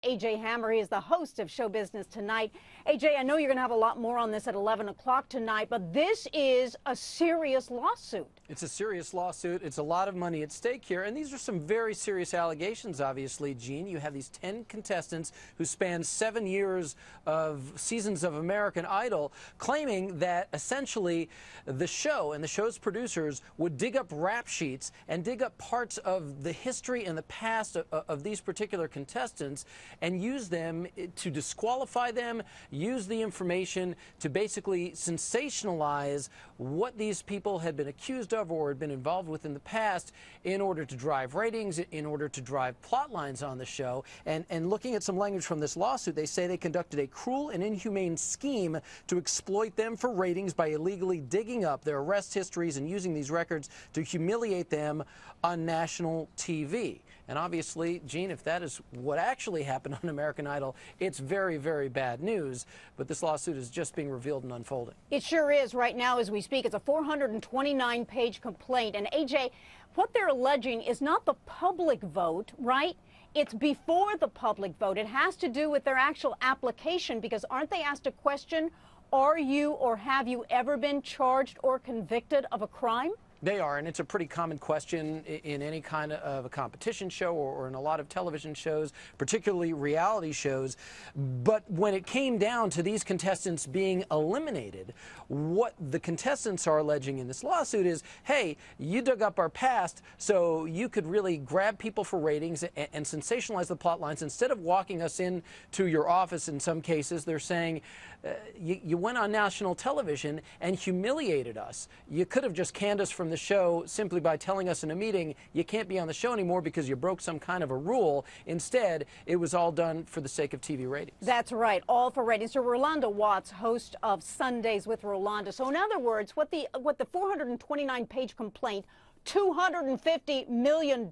A.J. Hammer, he is the host of Show Business Tonight. A.J., I know you're going to have a lot more on this at 11 o'clock tonight, but this is a serious lawsuit. It's a serious lawsuit. It's a lot of money at stake here, and these are some very serious allegations, obviously, Gene. You have these 10 contestants who span 7 years of seasons of American Idol, claiming that essentially the show and the show's producers would dig up rap sheets and dig up parts of the history and the past of these particular contestants and use them to disqualify them, use the information to basically sensationalize what these people had been accused of or had been involved with in the past in order to drive ratings, in order to drive plot lines on the show. And looking at some language from this lawsuit, they say they conducted a cruel and inhumane scheme to exploit them for ratings by illegally digging up their arrest histories and using these records to humiliate them on national TV. And obviously, Gene, if that is what actually happened on American Idol, it's very, very bad news. But this lawsuit is just being revealed and unfolding. It sure is right now as we speak. It's a 429-page complaint. And, A.J., what they're alleging is not the public vote, right? It's before the public vote. It has to do with their actual application, because aren't they asked a question, are you or have you ever been charged or convicted of a crime? They are, and it's a pretty common question in any kind of a competition show or in a lot of television shows, particularly reality shows. But when it came down to these contestants being eliminated, what the contestants are alleging in this lawsuit is, hey, you dug up our past so you could really grab people for ratings and sensationalize the plot lines. Instead of walking us into your office, in some cases, they're saying, you went on national television and humiliated us. You could have just canned us from the show simply by telling us in a meeting you can't be on the show anymore because you broke some kind of a rule. Instead, it was all done for the sake of TV ratings. That's right, all for ratings. So Rolanda Watts, host of Sundays with Rolanda. So in other words, what the 429-page complaint, $250 million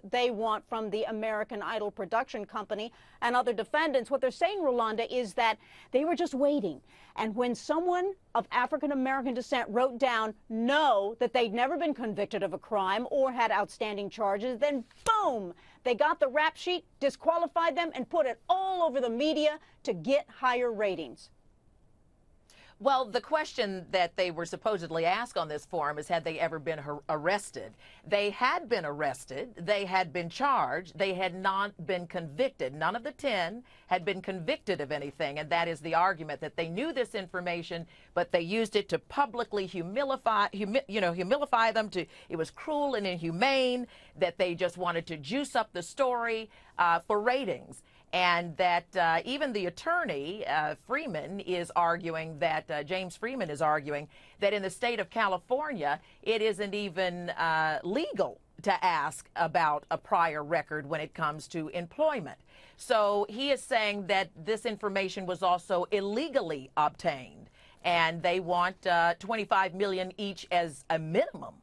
they want from the American Idol production company and other defendants. What they're saying, Rolanda, is that they were just waiting. And when someone of African-American descent wrote down no, that they'd never been convicted of a crime or had outstanding charges, then boom, they got the rap sheet, disqualified them, and put it all over the media to get higher ratings. Well, the question that they were supposedly asked on this forum is, had they ever been arrested? They had been arrested. They had been charged. They had not been convicted. None of the 10 had been convicted of anything, and that is the argument, that they knew this information, but they used it to publicly humilify them. It was cruel and inhumane, that they just wanted to juice up the story for ratings. And that even the attorney, Freeman, is arguing that, James Freeman is arguing that in the state of California, it isn't even legal to ask about a prior record when it comes to employment. So he is saying that this information was also illegally obtained, and they want $25 million each as a minimum.